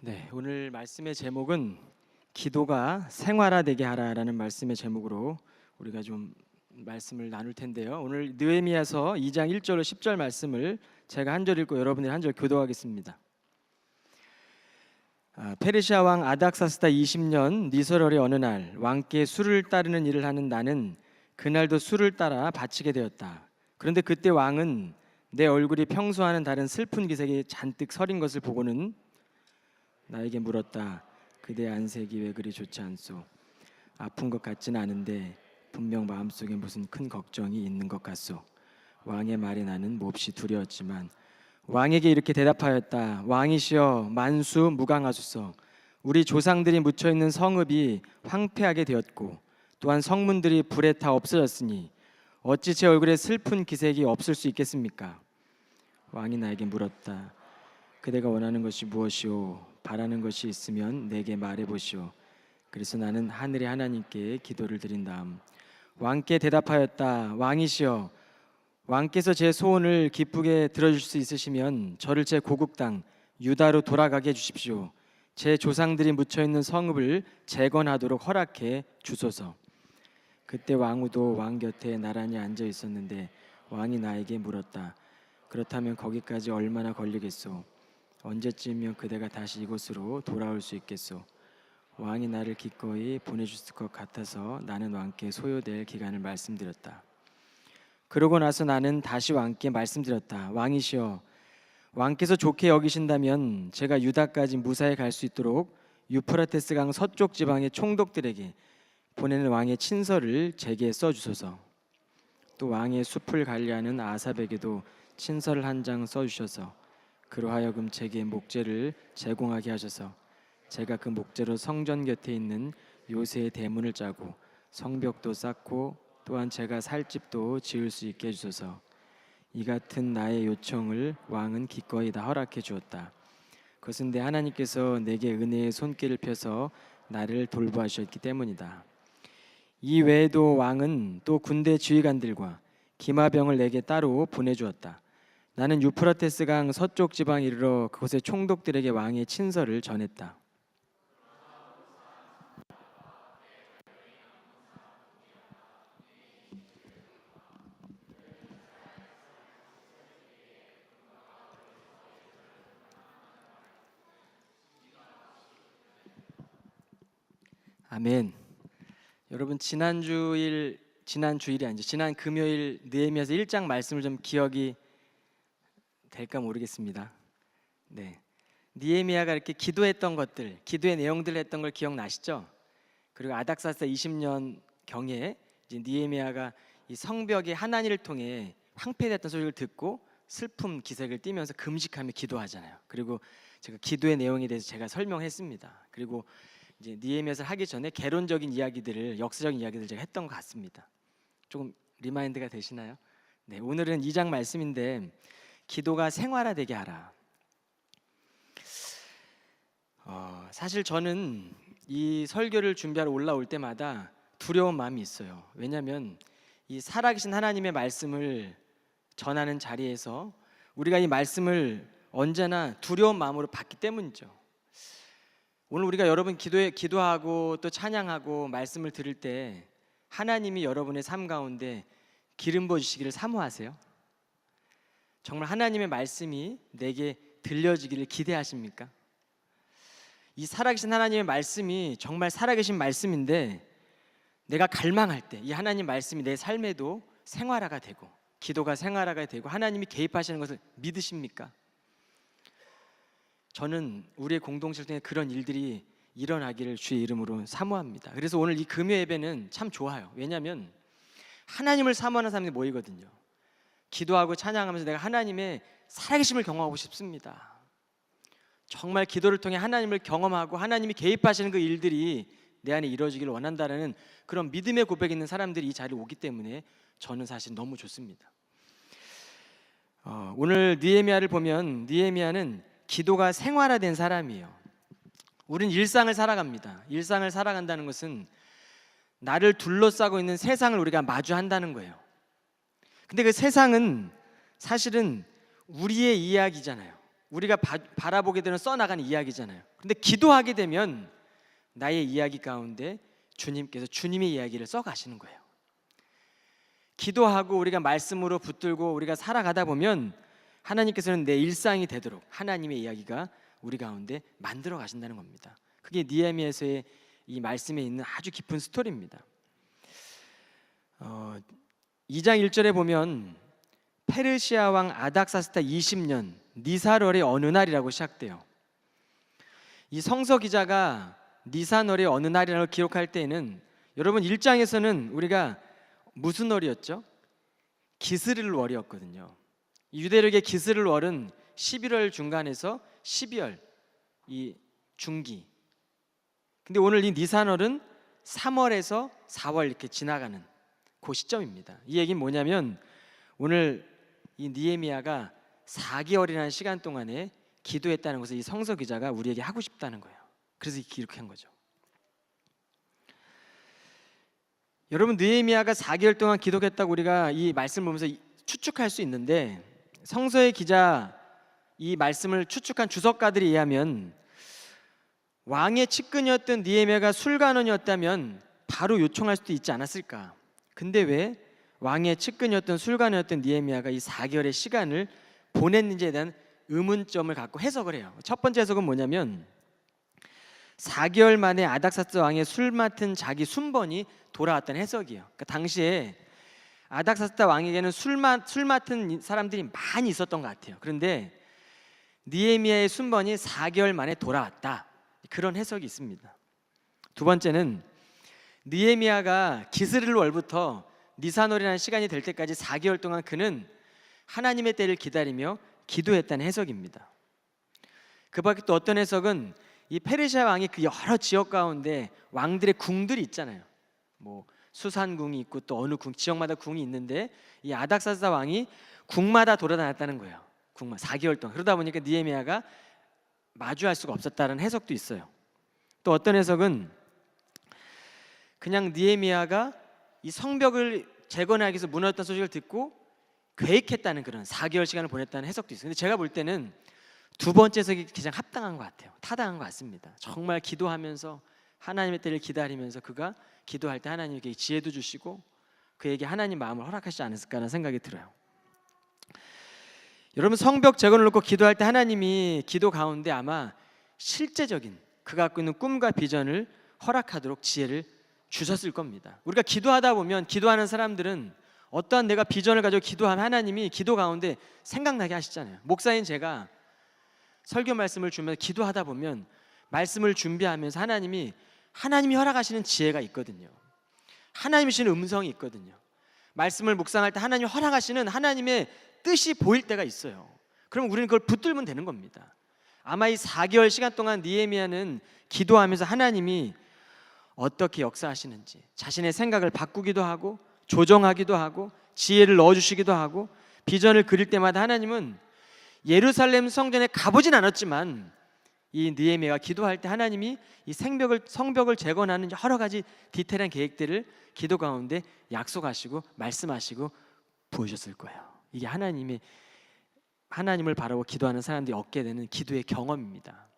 네, 오늘 말씀의 제목은 기도가 생활화되게 하라라는 말씀의 제목으로 우리가 좀 말씀을 나눌 텐데요. 오늘 느헤미야서 2장 1절로 10절 말씀을 제가 한 절 읽고 여러분들이 한 절 교도하겠습니다. 페르시아 왕 아닥사스다 20년 니설월의 어느 날 왕께 술을 따르는 일을 하는 나는 그날도 술을 따라 바치게 되었다. 그런데 그때 왕은 내 얼굴이 평소와는 다른 슬픈 기색이 잔뜩 서린 것을 보고는 나에게 물었다. 그대 안색이 왜 그리 좋지 않소? 아픈 것 같지는 않은데 분명 마음속에 무슨 큰 걱정이 있는 것 같소. 왕의 말에 나는 몹시 두려웠지만 왕에게 이렇게 대답하였다. 왕이시여 만수무강하소서. 우리 조상들이 묻혀있는 성읍이 황폐하게 되었고 또한 성문들이 불에 타 없어졌으니 어찌 제 얼굴에 슬픈 기색이 없을 수 있겠습니까? 왕이 나에게 물었다. 그대가 원하는 것이 무엇이오? 바라는 것이 있으면 내게 말해보시오. 그래서 나는 하늘의 하나님께 기도를 드린 다음 왕께 대답하였다. 왕이시여 왕께서 제 소원을 기쁘게 들어줄 수 있으시면 저를 제 고국 땅 유다로 돌아가게 해주십시오. 제 조상들이 묻혀있는 성읍을 재건하도록 허락해 주소서. 그때 왕후도 왕 곁에 나란히 앉아 있었는데 왕이 나에게 물었다. 그렇다면 거기까지 얼마나 걸리겠소? 언제쯤이면 그대가 다시 이곳으로 돌아올 수 있겠소? 왕이 나를 기꺼이 보내주실 것 같아서 나는 왕께 소요될 기간을 말씀드렸다. 그러고 나서 나는 다시 왕께 말씀드렸다. 왕이시여 왕께서 좋게 여기신다면 제가 유다까지 무사히 갈 수 있도록 유프라테스 강 서쪽 지방의 총독들에게 보내는 왕의 친서를 제게 써주소서. 또 왕의 숲을 관리하는 아삽에게도 친서를 한 장 써주셔서 그로 하여금 제게 목재를 제공하게 하셔서 제가 그 목재로 성전 곁에 있는 요새의 대문을 짜고 성벽도 쌓고 또한 제가 살 집도 지을 수 있게 해주소서. 이 같은 나의 요청을 왕은 기꺼이 다 허락해 주었다. 그것은 내 하나님께서 내게 은혜의 손길을 펴서 나를 돌보아주셨기 때문이다. 이 외에도 왕은 또 군대 지휘관들과 기마병을 내게 따로 보내주었다. 나는 유프라테스 강 서쪽 지방에 이르러 그곳의 총독들에게 왕의 친서를 전했다. 아멘. 여러분 지난 주일이 아니죠. 지난 금요일 느헤미야서 1장 말씀을 좀 기억이 될까 모르겠습니다. 네, 느헤미야가 이렇게 기도했던 것들, 기도의 내용들을 했던 걸 기억나시죠? 그리고 아닥사스다 20년 경에 이제 느헤미야가 이 성벽이 하나님을 통해 황폐됐던 소리를 듣고 슬픔 기색을 띠면서 금식하며 기도하잖아요. 그리고 제가 기도의 내용에 대해서 제가 설명했습니다. 그리고 이제 느헤미야서 하기 전에 개론적인 이야기들을 역사적인 이야기들을 제가 했던 것 같습니다. 조금 리마인드가 되시나요? 네, 오늘은 2장 말씀인데 기도가 생활화되게 하라. 사실 저는 이 설교를 준비하러 올라올 때마다 두려운 마음이 있어요. 왜냐하면 이 살아계신 하나님의 말씀을 전하는 자리에서 우리가 이 말씀을 언제나 두려운 마음으로 받기 때문이죠. 오늘 우리가 여러분 기도하고 또 찬양하고 말씀을 들을 때 하나님이 여러분의 삶 가운데 기름 부어주시기를 사모하세요? 정말 하나님의 말씀이 내게 들려지기를 기대하십니까? 이 살아계신 하나님의 말씀이 정말 살아계신 말씀인데 내가 갈망할 때 이 하나님 말씀이 내 삶에도 생활화가 되고 기도가 생활화가 되고 하나님이 개입하시는 것을 믿으십니까? 저는 우리의 공동체를 통해 그런 일들이 일어나기를 주의 이름으로 사모합니다. 그래서 오늘 이 금요 예배는 참 좋아요. 왜냐하면 하나님을 사모하는 사람들이 모이거든요. 기도하고 찬양하면서 내가 하나님의 살아계심을 경험하고 싶습니다. 정말 기도를 통해 하나님을 경험하고 하나님이 개입하시는 그 일들이 내 안에 이루어지기를 원한다는 그런 믿음의 고백이 있는 사람들이 이 자리에 오기 때문에 저는 사실 너무 좋습니다. 오늘 느헤미야를 보면 느헤미야는 기도가 생활화된 사람이에요. 우린 일상을 살아갑니다. 일상을 살아간다는 것은 나를 둘러싸고 있는 세상을 우리가 마주한다는 거예요. 근데 그 세상은 사실은 우리의 이야기잖아요. 우리가 바라보게 되는 써나가는 이야기잖아요. 그런데 기도하게 되면 나의 이야기 가운데 주님께서 주님의 이야기를 써가시는 거예요. 기도하고 우리가 말씀으로 붙들고 우리가 살아가다 보면 하나님께서는 내 일상이 되도록 하나님의 이야기가 우리 가운데 만들어 가신다는 겁니다. 그게 느헤미야서의 이 말씀에 있는 아주 깊은 스토리입니다. 2장 1절에 보면 페르시아 왕 아닥사스다 20년 니사월의 어느 날이라고 시작돼요. 이 성서 기자가 니산월의 어느 날이라고 기록할 때에는 여러분 1장에서는 우리가 무슨 월이었죠? 기스를 월이었거든요. 유대력의 기스를 월은 11월 중간에서 12월 이 중기. 근데 오늘 이 니산월은 3월에서 4월 이렇게 지나가는 그 시점입니다. 이 얘기는 뭐냐면 오늘 이 느헤미야가 4개월이라는 시간 동안에 기도했다는 것을 이 성서 기자가 우리에게 하고 싶다는 거예요. 그래서 기록한 거죠. 여러분 느헤미야가 4개월 동안 기도했다고 우리가 이 말씀을 보면서 추측할 수 있는데 성서의 기자 이 말씀을 추측한 주석가들에 의하면 왕의 측근이었던 느헤미야가 술관원이었다면 바로 요청할 수도 있지 않았을까. 근데 왜 왕의 측근이었던 술관원이었던 느헤미야가 이 4개월의 시간을 보냈는지에 대한 의문점을 갖고 해석을 해요. 첫 번째 해석은 뭐냐면 4개월 만에 아닥사스 왕의 술 맡은 자기 순번이 돌아왔다는 해석이에요. 그러니까 당시에 아닥사스다 왕에게는 술 맡은 사람들이 많이 있었던 것 같아요. 그런데 느헤미야의 순번이 4개월 만에 돌아왔다. 그런 해석이 있습니다. 두 번째는 느헤미야가 기스를 월부터 니산월이라는 시간이 될 때까지 4개월 동안 그는 하나님의 때를 기다리며 기도했다는 해석입니다. 그 밖에 또 어떤 해석은 이 페르시아 왕이 그 여러 지역 가운데 왕들의 궁들이 있잖아요. 뭐 수산궁이 있고 또 어느 궁 지역마다 궁이 있는데 이 아닥사스다 왕이 궁마다 돌아다녔다는 거예요. 궁마 4개월 동안. 그러다 보니까 느헤미야가 마주할 수가 없었다는 해석도 있어요. 또 어떤 해석은 그냥 느헤미야가 이 성벽을 재건하기 위해서 무너졌던 소식을 듣고 계획했다는 그런 4개월 시간을 보냈다는 해석도 있어요. 근데 제가 볼 때는 두 번째 해석이 가장 합당한 것 같아요. 타당한 것 같습니다. 정말 기도하면서 하나님의 때를 기다리면서 그가 기도할 때 하나님께 지혜도 주시고 그에게 하나님 마음을 허락하시지 않았을까라는 생각이 들어요. 여러분 성벽 재건을 놓고 기도할 때 하나님이 기도 가운데 아마 실제적인 그가 갖고 있는 꿈과 비전을 허락하도록 지혜를 주셨을 겁니다. 우리가 기도하다 보면 기도하는 사람들은 어떠한 내가 비전을 가지고 기도하면 하나님이 기도 가운데 생각나게 하시잖아요. 목사인 제가 설교 말씀을 주면서 기도하다 보면 말씀을 준비하면서 하나님이 허락하시는 지혜가 있거든요. 하나님이 주시는 음성이 있거든요. 말씀을 묵상할 때 하나님이 허락하시는 하나님의 뜻이 보일 때가 있어요. 그럼 우리는 그걸 붙들면 되는 겁니다. 아마 이 4개월 시간 동안 느헤미야는 기도하면서 하나님이 어떻게 역사하시는지 자신의 생각을 바꾸기도 하고 조정하기도 하고 지혜를 넣어주시기도 하고 비전을 그릴 때마다 하나님은 예루살렘 성전에 가보진 않았지만 이 느헤미야가 기도할 때 하나님이 이 성벽을 재건하는 여러 가지 디테일한 계획들을 기도 가운데 약속하시고 말씀하시고 보여줬을 거예요. 이게 하나님을 바라보고 기도하는 사람들이 얻게 되는 기도의 경험입니다.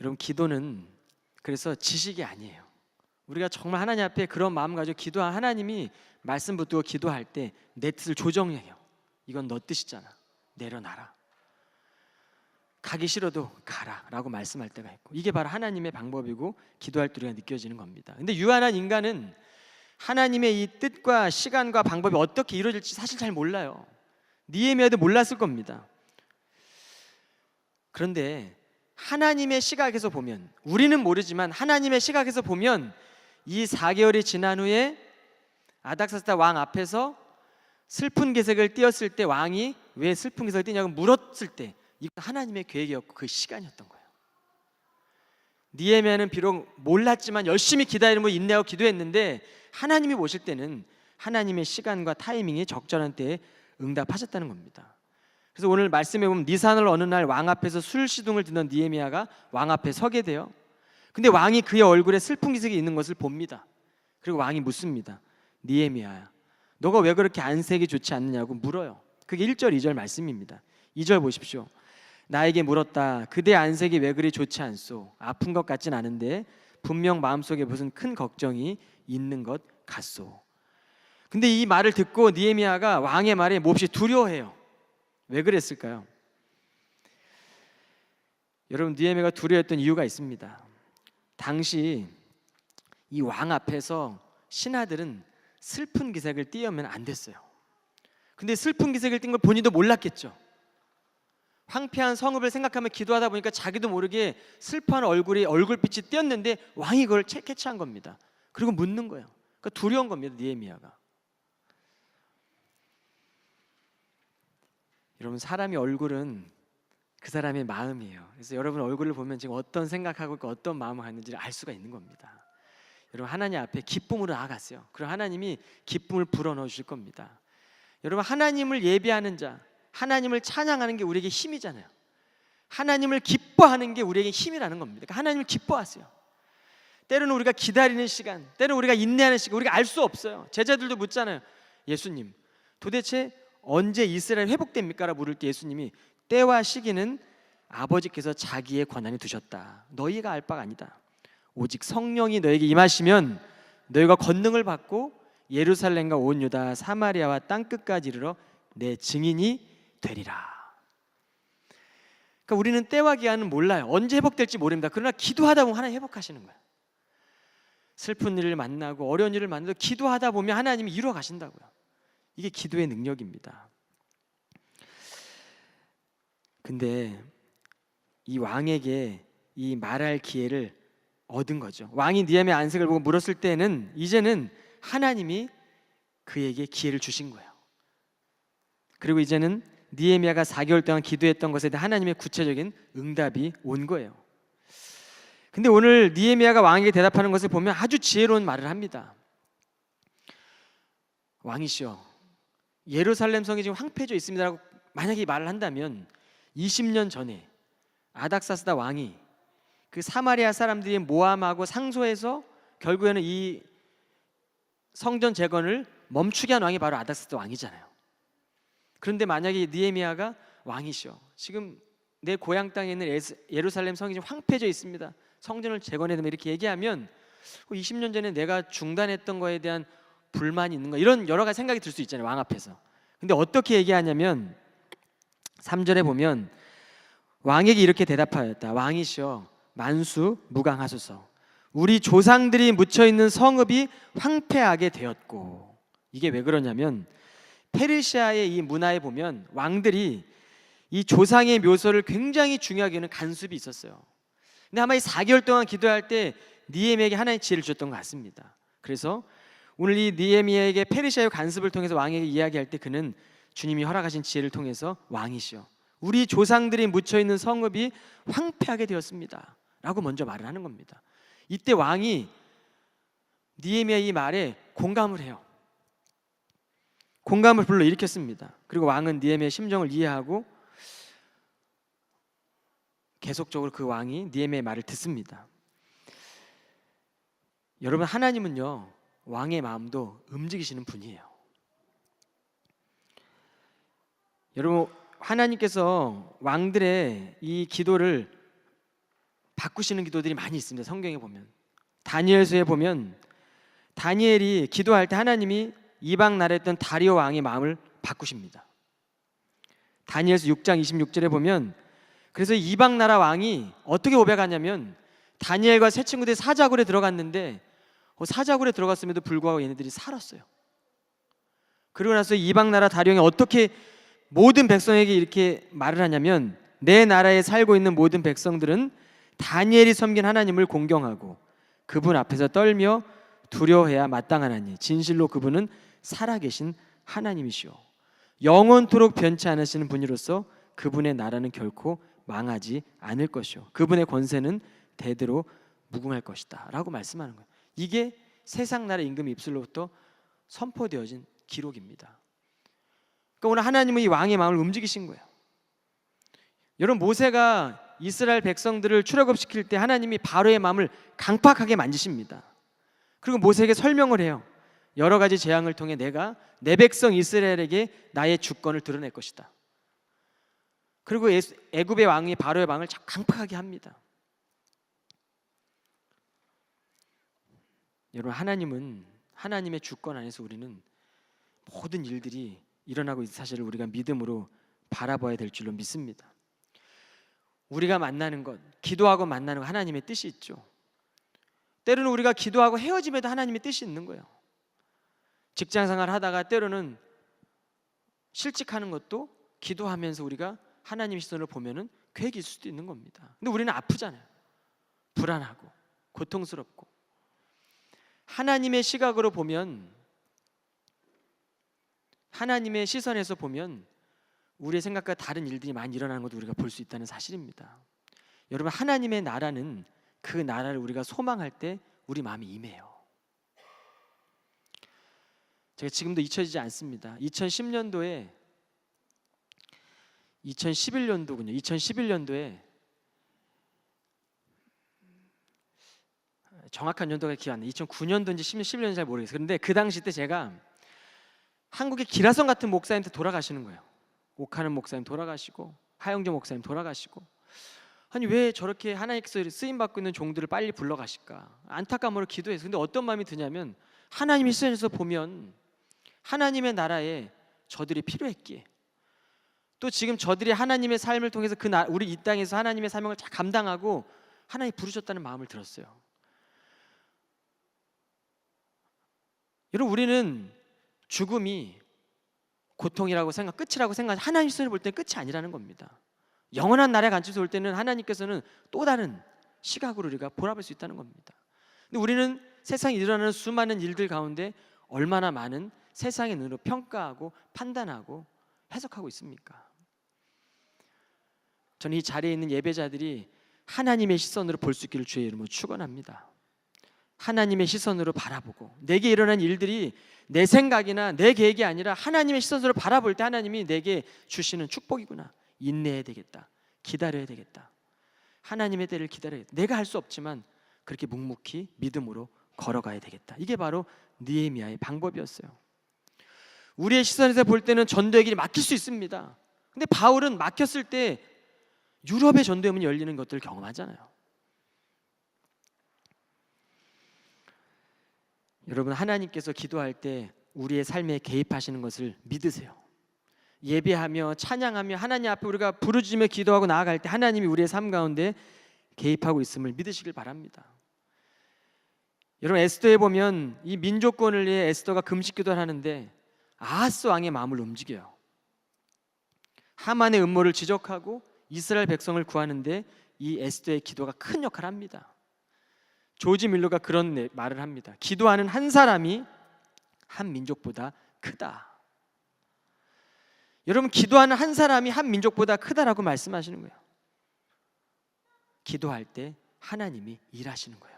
여러분 기도는 그래서 지식이 아니에요. 우리가 정말 하나님 앞에 그런 마음 가지고 기도한 하나님이 말씀 붙들고 기도할 때 내 뜻을 조정해요. 이건 너 뜻이잖아. 내려놔라. 가기 싫어도 가라 라고 말씀할 때가 있고 이게 바로 하나님의 방법이고 기도할 때 우리가 느껴지는 겁니다. 근데 유한한 인간은 하나님의 이 뜻과 시간과 방법이 어떻게 이루어질지 사실 잘 몰라요. 느헤미야도 몰랐을 겁니다. 그런데 하나님의 시각에서 보면 우리는 모르지만 하나님의 시각에서 보면 이 4개월이 지난 후에 아닥사스다 왕 앞에서 슬픈 기색을 띄었을 때 왕이 왜 슬픈 기색을 띄냐고 물었을 때 이건 하나님의 계획이었고 그 시간이었던 거예요. 느헤미야는 비록 몰랐지만 열심히 기다리고 인내하고 기도했는데 하나님이 보실 때는 하나님의 시간과 타이밍이 적절한 때에 응답하셨다는 겁니다. 그래서 오늘 말씀에 보면 니산월 어느 날 왕 앞에서 술 시둥을 듣는 느헤미야가 왕 앞에 서게 돼요. 근데 왕이 그의 얼굴에 슬픈 기색이 있는 것을 봅니다. 그리고 왕이 묻습니다. 느헤미야야, 너가 왜 그렇게 안색이 좋지 않느냐고 물어요. 그게 1절 2절 말씀입니다. 2절 보십시오. 나에게 물었다. 그대 안색이 왜 그리 좋지 않소? 아픈 것 같진 않은데 분명 마음속에 무슨 큰 걱정이 있는 것 같소. 근데 이 말을 듣고 느헤미야가 왕의 말에 몹시 두려워해요. 왜 그랬을까요? 여러분, 느헤미야가 두려워했던 이유가 있습니다. 당시 이 왕 앞에서 신하들은 슬픈 기색을 띄우면 안 됐어요. 근데 슬픈 기색을 띈 걸 본인도 몰랐겠죠. 황폐한 성읍을 생각하며 기도하다 보니까 자기도 모르게 슬퍼하는 얼굴빛이 띄었는데 왕이 그걸 캐치한 겁니다. 그리고 묻는 거예요. 그러니까 두려운 겁니다, 느헤미야가. 여러분, 사람의 얼굴은 그 사람의 마음이에요. 그래서 여러분 얼굴을 보면 지금 어떤 생각하고 있고 어떤 마음을 갖는지를 알 수가 있는 겁니다. 여러분, 하나님 앞에 기쁨으로 나아갔어요. 그럼 하나님이 기쁨을 불어넣어 주실 겁니다. 여러분, 하나님을 예배하는 자, 하나님을 찬양하는 게 우리에게 힘이잖아요. 하나님을 기뻐하는 게 우리에게 힘이라는 겁니다. 그러니까 하나님을 기뻐하세요. 때로는 우리가 기다리는 시간, 때로는 우리가 인내하는 시간, 우리가 알 수 없어요. 제자들도 묻잖아요. 예수님, 도대체 언제 이스라엘 회복됩니까? 라고 물을 때 예수님이 때와 시기는 아버지께서 자기의 권한에 두셨다. 너희가 알 바가 아니다. 오직 성령이 너에게 임하시면 너희가 권능을 받고 예루살렘과 온 유다 사마리아와 땅끝까지 이르러 내 증인이 되리라. 그러니까 우리는 때와 기한은 몰라요. 언제 회복될지 모릅니다. 그러나 기도하다 보면 하나님 회복하시는 거예요. 슬픈 일을 만나고 어려운 일을 만나도 기도하다 보면 하나님이 이루어 가신다고요. 이게 기도의 능력입니다. 근데 이 왕에게 이 말할 기회를 얻은 거죠. 왕이 느헤미야 안색을 보고 물었을 때는 이제는 하나님이 그에게 기회를 주신 거예요. 그리고 이제는 느헤미야가 4개월 동안 기도했던 것에 대한 하나님의 구체적인 응답이 온 거예요. 근데 오늘 느헤미야가 왕에게 대답하는 것을 보면 아주 지혜로운 말을 합니다. 왕이시여, 예루살렘 성이 지금 황폐해져 있습니다라고 만약에 말을 한다면 20년 전에 아닥사스다 왕이 그 사마리아 사람들이 모함하고 상소해서 결국에는 이 성전 재건을 멈추게 한 왕이 바로 아닥사스다 왕이잖아요. 그런데 만약에 느헤미야가 왕이시여, 지금 내 고향 땅에 있는 예루살렘 성이 지금 황폐해져 있습니다. 성전을 재건해야 된다 이렇게 얘기하면 20년 전에 내가 중단했던 거에 대한 불만이 있는 거, 이런 여러 가지 생각이 들 수 있잖아요, 왕 앞에서. 근데 어떻게 얘기하냐면 3절에 보면 왕에게 이렇게 대답하였다. 왕이시여, 만수 무강하소서. 우리 조상들이 묻혀있는 성읍이 황폐하게 되었고. 이게 왜 그러냐면 페르시아의 이 문화에 보면 왕들이 이 조상의 묘소를 굉장히 중요하게 여기는 간습이 있었어요. 근데 아마 이 4개월 동안 기도할 때 느헤미야에게 하나님의 지혜를 주셨던 것 같습니다. 그래서 오늘 이 느헤미야에게 페르시아의 간습을 통해서 왕에게 이야기할 때 그는 주님이 허락하신 지혜를 통해서 왕이시여, 우리 조상들이 묻혀있는 성읍이 황폐하게 되었습니다 라고 먼저 말을 하는 겁니다. 이때 왕이 느헤미야의 이 말에 공감을 해요. 공감을 불러일으켰습니다. 그리고 왕은 느헤미야의 심정을 이해하고 계속적으로 그 왕이 느헤미야의 말을 듣습니다. 여러분, 하나님은요 왕의 마음도 움직이시는 분이에요. 여러분, 하나님께서 왕들의 이 기도를 바꾸시는 기도들이 많이 있습니다. 성경에 보면 다니엘서에 보면 다니엘이 기도할 때 하나님이 이방 나라에 있던 다리오 왕의 마음을 바꾸십니다. 다니엘서 6장 26절에 보면 그래서 이방 나라 왕이 어떻게 고백하냐면 다니엘과 세 친구들이 사자굴에 들어갔는데 사자굴에 들어갔음에도 불구하고 얘네들이 살았어요. 그리고 나서 이방 나라 다리오가 어떻게 모든 백성에게 이렇게 말을 하냐면 내 나라에 살고 있는 모든 백성들은 다니엘이 섬긴 하나님을 공경하고 그분 앞에서 떨며 두려워해야 마땅하나니 진실로 그분은 살아계신 하나님이시오. 영원토록 변치 않으시는 분이로서 그분의 나라는 결코 망하지 않을 것이오. 그분의 권세는 대대로 무궁할 것이다 라고 말씀하는 거예요. 이게 세상 나라 임금 입술로부터 선포되어진 기록입니다. 그러니까 오늘 하나님은 이 왕의 마음을 움직이신 거예요. 여러분, 모세가 이스라엘 백성들을 출애굽시킬 때 하나님이 바로의 마음을 강팍하게 만지십니다. 그리고 모세에게 설명을 해요. 여러 가지 재앙을 통해 내가 내 백성 이스라엘에게 나의 주권을 드러낼 것이다. 그리고 애굽의 왕이 바로의 왕을 강팍하게 합니다. 여러분, 하나님은 하나님의 주권 안에서 우리는 모든 일들이 일어나고 있는 사실을 우리가 믿음으로 바라봐야 될 줄로 믿습니다. 우리가 만나는 것, 기도하고 만나는 것, 하나님의 뜻이 있죠. 때로는 우리가 기도하고 헤어짐에도 하나님의 뜻이 있는 거예요. 직장생활 하다가 때로는 실직하는 것도 기도하면서 우리가 하나님의 시선을 보면은 계획일 수도 있는 겁니다. 근데 우리는 아프잖아요. 불안하고 고통스럽고. 하나님의 시각으로 보면, 하나님의 시선에서 보면 우리의 생각과 다른 일들이 많이 일어나는 것도 우리가 볼 수 있다는 사실입니다. 여러분, 하나님의 나라는 그 나라를 우리가 소망할 때 우리 마음이 임해요. 제가 지금도 잊혀지지 않습니다. 2011년도에 정확한 연도가 기억 안 나요. 2009년도인지 11년인지 잘 모르겠어요. 그런데 그 당시 때 제가 한국의 기라성 같은 목사님한테 돌아가시는 거예요. 옥하는 목사님 돌아가시고 하영조 목사님 돌아가시고, 아니 왜 저렇게 하나님께서 쓰임받고 있는 종들을 빨리 불러가실까 안타까움으로 기도해서. 근데 어떤 마음이 드냐면, 하나님의 시선에서 보면 하나님의 나라에 저들이 필요했기에, 또 지금 저들이 하나님의 삶을 통해서 우리 이 땅에서 하나님의 사명을 잘 감당하고 하나님 부르셨다는 마음을 들었어요. 여러분, 우리는 죽음이 고통이라고 끝이라고 생각, 하나님 시선을 볼 때는 끝이 아니라는 겁니다. 영원한 나라의 관점에서 볼 때는 하나님께서는 또 다른 시각으로 우리가 바라볼 수 있다는 겁니다. 근데 우리는 세상에 일어나는 수많은 일들 가운데 얼마나 많은 세상의 눈으로 평가하고 판단하고 해석하고 있습니까? 저는 이 자리에 있는 예배자들이 하나님의 시선으로 볼 수 있기를 주의 이름으로 축원합니다. 하나님의 시선으로 바라보고, 내게 일어난 일들이 내 생각이나 내 계획이 아니라 하나님의 시선으로 바라볼 때 하나님이 내게 주시는 축복이구나. 인내해야 되겠다. 기다려야 되겠다. 하나님의 때를 기다려야 되겠다. 내가 할 수 없지만 그렇게 묵묵히 믿음으로 걸어가야 되겠다. 이게 바로 느헤미야의 방법이었어요. 우리의 시선에서 볼 때는 전도의 길이 막힐 수 있습니다. 근데 바울은 막혔을 때 유럽의 전도의 문이 열리는 것들을 경험하잖아요. 여러분, 하나님께서 기도할 때 우리의 삶에 개입하시는 것을 믿으세요. 예배하며 찬양하며 하나님 앞에 우리가 부르짖으며 기도하고 나아갈 때 하나님이 우리의 삶 가운데 개입하고 있음을 믿으시길 바랍니다. 여러분, 에스더에 보면 이 민족권을 위해 에스더가 금식 기도를 하는데 아하스 왕의 마음을 움직여요. 하만의 음모를 지적하고 이스라엘 백성을 구하는데 이 에스더의 기도가 큰 역할을 합니다. 조지 밀러가 그런 말을 합니다. 기도하는 한 사람이 한 민족보다 크다. 여러분, 기도하는 한 사람이 한 민족보다 크다라고 말씀하시는 거예요. 기도할 때 하나님이 일하시는 거예요.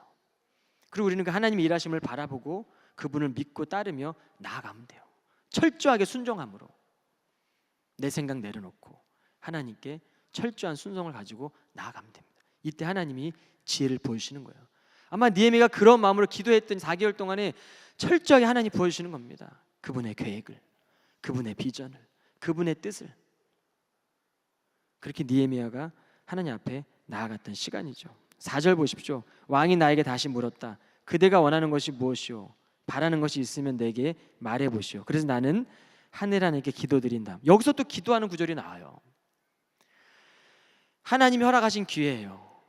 그리고 우리는 그 하나님의 일하심을 바라보고 그분을 믿고 따르며 나아가면 돼요. 철저하게 순종함으로 내 생각 내려놓고 하나님께 철저한 순종을 가지고 나아가면 됩니다. 이때 하나님이 지혜를 보여주시는 거예요. 아마 느헤미야가 그런 마음으로 기도했던 4개월 동안에 철저하게 하나님이 보여주시는 겁니다. 그분의 계획을, 그분의 비전을, 그분의 뜻을. 그렇게 느헤미야가 하나님 앞에 나아갔던 시간이죠. 4절 보십시오. 왕이 나에게 다시 물었다. 그대가 원하는 것이 무엇이오? 바라는 것이 있으면 내게 말해보시오. 그래서 나는 하늘 하나님께 기도드린다. 여기서 또 기도하는 구절이 나와요. 하나님이 허락하신 기회예요.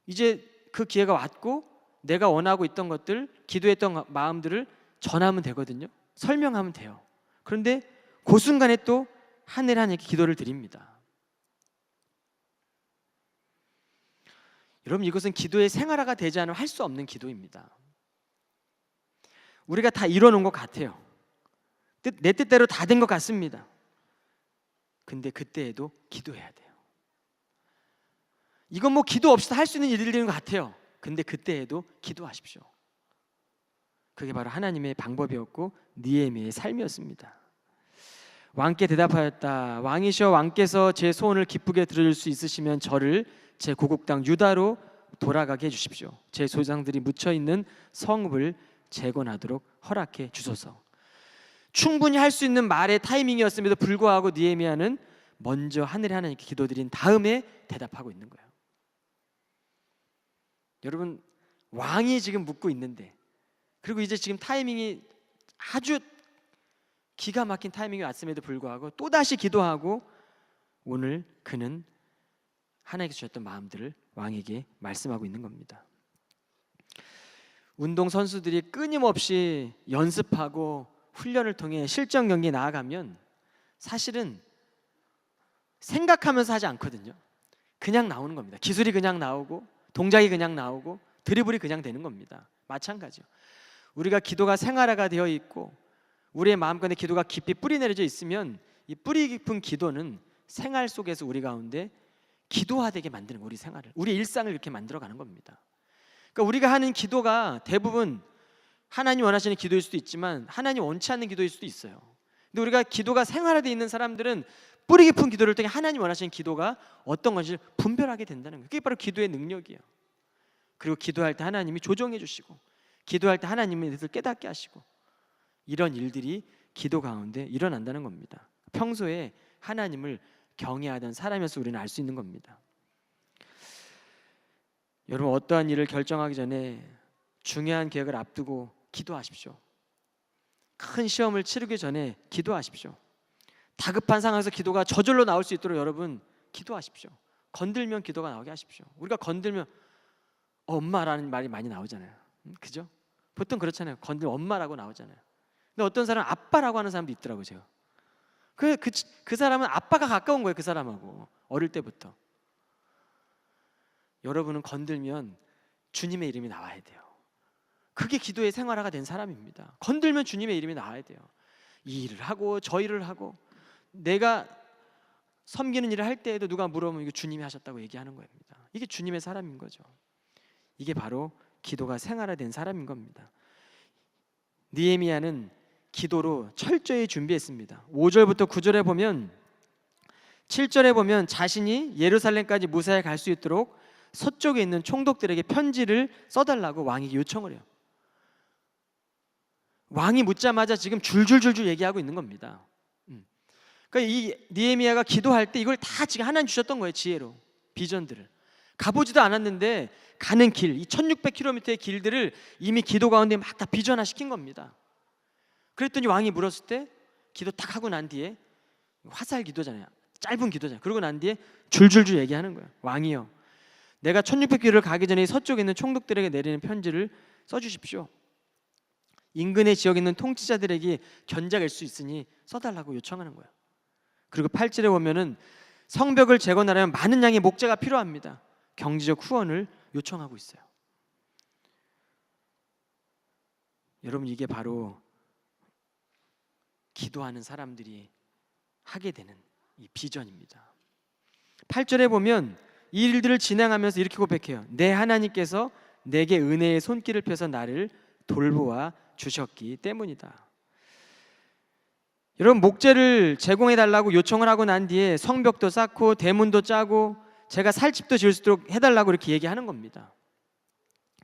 이제 그 기회가 왔고 내가 원하고 있던 것들, 기도했던 마음들을 전하면 되거든요. 설명하면 돼요. 그런데 그 순간에 또 하늘 하나님께 기도를 드립니다. 여러분, 이것은 기도의 생활화가 되지 않으면 할 수 없는 기도입니다. 우리가 다 이뤄놓은 것 같아요. 내 뜻대로 다 된 것 같습니다. 근데 그때에도 기도해야 돼요. 이건 뭐 기도 없이도 할 수 있는 일들인 것 같아요. 근데 그때에도 기도하십시오. 그게 바로 하나님의 방법이었고 느헤미야의 삶이었습니다. 왕께 대답하였다. 왕이시여, 왕께서 제 소원을 기쁘게 들어줄 수 있으시면 저를 제 고국 땅 유다로 돌아가게 해주십시오. 제 조상들이 묻혀있는 성읍을 재건하도록 허락해 주소서. 충분히 할 수 있는 말의 타이밍이었음에도 불구하고 느헤미야는 먼저 하늘의 하나님께 기도드린 다음에 대답하고 있는 거예요. 여러분, 왕이 지금 묻고 있는데, 그리고 이제 지금 타이밍이 아주 기가 막힌 타이밍이 왔음에도 불구하고 또다시 기도하고 오늘 그는 하나님께서 주셨던 마음들을 왕에게 말씀하고 있는 겁니다. 운동 선수들이 끊임없이 연습하고 훈련을 통해 실전 경기에 나아가면 사실은 생각하면서 하지 않거든요. 그냥 나오는 겁니다. 기술이 그냥 나오고 동작이 그냥 나오고 드리블이 그냥 되는 겁니다. 마찬가지요. 우리가 기도가 생활화가 되어 있고 우리의 마음가운데 기도가 깊이 뿌리 내려져 있으면 이 뿌리 깊은 기도는 생활 속에서 우리 가운데 기도화되게 만드는 거예요. 우리 생활을, 우리 일상을 이렇게 만들어가는 겁니다. 그러니까 우리가 하는 기도가 대부분 하나님 원하시는 기도일 수도 있지만 하나님 원치 않는 기도일 수도 있어요. 근데 우리가 기도가 생활화되어 있는 사람들은 뿌리 깊은 기도를 통해 하나님 원하시는 기도가 어떤 건지 분별하게 된다는 거예요. 그게 바로 기도의 능력이에요. 그리고 기도할 때 하나님이 조정해 주시고 기도할 때 하나님의 뜻을 깨닫게 하시고 이런 일들이 기도 가운데 일어난다는 겁니다. 평소에 하나님을 경외하던 사람이어서 우리는 알 수 있는 겁니다. 여러분, 어떠한 일을 결정하기 전에 중요한 계획을 앞두고 기도하십시오. 큰 시험을 치르기 전에 기도하십시오. 다급한 상황에서 기도가 저절로 나올 수 있도록 여러분 기도하십시오. 건들면 기도가 나오게 하십시오. 우리가 건들면 엄마라는 말이 많이 나오잖아요. 그죠? 보통 그렇잖아요. 건들면 엄마라고 나오잖아요. 근데 어떤 사람은 아빠라고 하는 사람도 있더라고요. 제가 그 사람은 아빠가 가까운 거예요. 그 사람하고 어릴 때부터. 여러분은 건들면 주님의 이름이 나와야 돼요. 그게 기도의 생활화가 된 사람입니다. 건들면 주님의 이름이 나와야 돼요. 이 일을 하고 저 일을 하고 내가 섬기는 일을 할 때에도 누가 물어보면 이거 주님이 하셨다고 얘기하는 겁니다. 이게 주님의 사람인 거죠. 이게 바로 기도가 생활화된 사람인 겁니다. 느헤미야는 기도로 철저히 준비했습니다. 5절부터 9절에 보면 7절에 보면 자신이 예루살렘까지 무사히 갈 수 있도록 서쪽에 있는 총독들에게 편지를 써달라고 왕에게 요청을 해요. 왕이 묻자마자 지금 줄줄줄줄 얘기하고 있는 겁니다. 그러니까 이 느헤미야가 기도할 때 이걸 다 지금 하나님 주셨던 거예요. 지혜로 비전들을 가보지도 않았는데 가는 길, 이 1600km의 길들을 이미 기도 가운데 막 다 비전화 시킨 겁니다. 그랬더니 왕이 물었을 때 기도 딱 하고 난 뒤에 화살 기도잖아요. 짧은 기도잖아요. 그러고 난 뒤에 줄줄줄 얘기하는 거예요. 왕이요, 내가 1600km를 가기 전에 서쪽에 있는 총독들에게 내리는 편지를 써주십시오. 인근의 지역에 있는 통치자들에게 견작일 수 있으니 써달라고 요청하는 거예요. 그리고 8절에 보면은 성벽을 재건하려면 많은 양의 목재가 필요합니다. 경제적 후원을 요청하고 있어요. 여러분, 이게 바로 기도하는 사람들이 하게 되는 이 비전입니다. 8절에 보면 이 일들을 진행하면서 이렇게 고백해요. 내 하나님께서 내게 은혜의 손길을 펴서 나를 돌보아 주셨기 때문이다. 여러분, 목재를 제공해 달라고 요청을 하고 난 뒤에 성벽도 쌓고 대문도 짜고 제가 살 집도 지을 수 있도록 해달라고 이렇게 얘기하는 겁니다.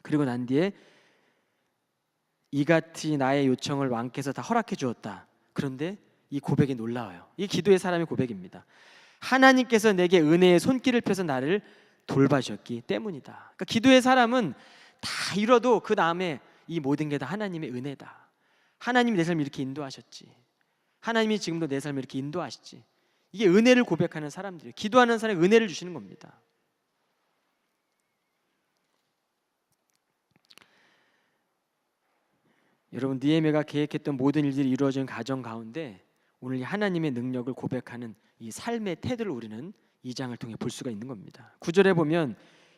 그리고 난 뒤에 이같이 나의 요청을 왕께서 다 허락해 주었다. 그런데 이 고백이 놀라워요. 이 기도의 사람의 고백입니다. 하나님께서 내게 은혜의 손길을 펴서 나를 돌봐주셨기 때문이다. 그러니까 기도의 사람은 다 이뤄도 그 다음에 이 모든 게 다 하나님의 은혜다. 하나님이 내 삶을 이렇게 인도하셨지. 하나님이 지금도 내 삶을 이렇게 인도하시지. 이게 은혜를 고백하는 사람들이에요. 기도하는 사람에 은혜를 주시는 겁니다. 여러분, 느헤미야가 계획했던 모든 일들이 이루어진 과정 가운데 오늘 하나님의 능력을 고백하는 이 삶의 태도를 우리는 이 장을 통해 볼 수가 있는 겁니다. 9절에 보면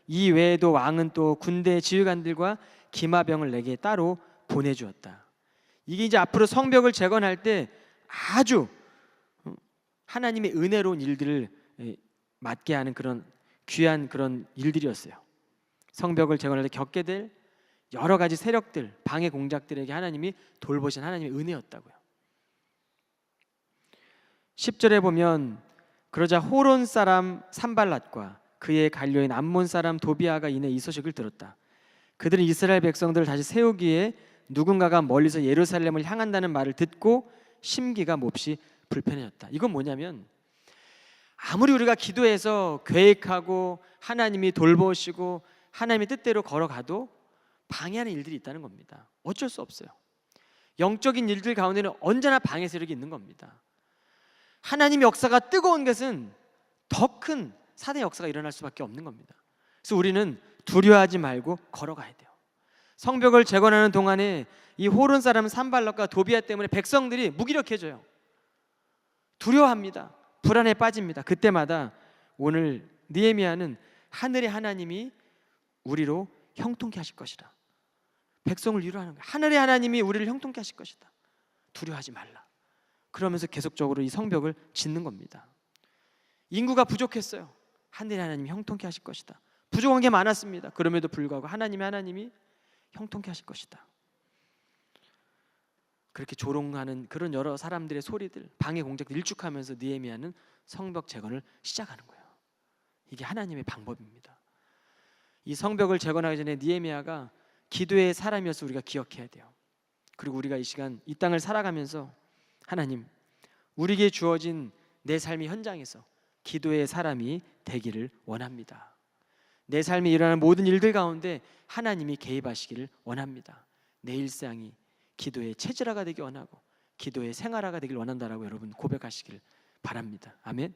이 외에도 왕은 또 군대 지휘관들과 기마병을 내게 따로 보내주었다. 이게 이제 앞으로 성벽을 재건할 때 아주 하나님의 은혜로운 일들을 맡게 하는 그런 귀한 그런 일들이었어요. 성벽을 재건할 때 겪게 될 여러 가지 세력들, 방해 공작들에게 하나님이 돌보신 하나님의 은혜였다고요. 10절에 보면 그러자 호론 사람 산발랏과 그의 관료인 암몬 사람 도비아가 이내 이 소식을 들었다. 그들은 이스라엘 백성들을 다시 세우기에 누군가가 멀리서 예루살렘을 향한다는 말을 듣고 심기가 몹시 불편해졌다. 이건 뭐냐면 아무리 우리가 기도해서 계획하고 하나님이 돌보시고 하나님의 뜻대로 걸어가도 방해하는 일들이 있다는 겁니다. 어쩔 수 없어요. 영적인 일들 가운데는 언제나 방해 세력이 있는 겁니다. 하나님의 역사가 뜨거운 것은 더 큰 사단의 역사가 일어날 수밖에 없는 겁니다. 그래서 우리는 두려워하지 말고 걸어가야 돼요. 성벽을 재건하는 동안에 이 호론 사람 산발락과 도비아 때문에 백성들이 무기력해져요. 두려워합니다. 불안에 빠집니다. 그때마다 오늘 느헤미야는 하늘의 하나님이 우리로 형통케 하실 것이다. 백성을 위로하는 거예요. 하늘의 하나님이 우리를 형통케 하실 것이다. 두려워하지 말라. 그러면서 계속적으로 이 성벽을 짓는 겁니다. 인구가 부족했어요. 하늘의 하나님이 형통케 하실 것이다. 부족한 게 많았습니다. 그럼에도 불구하고 하나님이 형통케 하실 것이다. 그렇게 조롱하는 그런 여러 사람들의 소리들, 방해 공작들 일축하면서 느헤미야는 성벽 재건을 시작하는 거예요. 이게 하나님의 방법입니다. 이 성벽을 재건하기 전에 느헤미야가 기도의 사람이어서 우리가 기억해야 돼요. 그리고 우리가 이 시간 이 땅을 살아가면서 하나님, 우리에게 주어진 내 삶의 현장에서 기도의 사람이 되기를 원합니다. 내 삶에 일어나는 모든 일들 가운데 하나님이 개입하시기를 원합니다. 내 일상이 기도의 체질화가 되기 원하고 기도의 생활화가 되길 원한다라고 여러분 고백하시길 바랍니다. 아멘.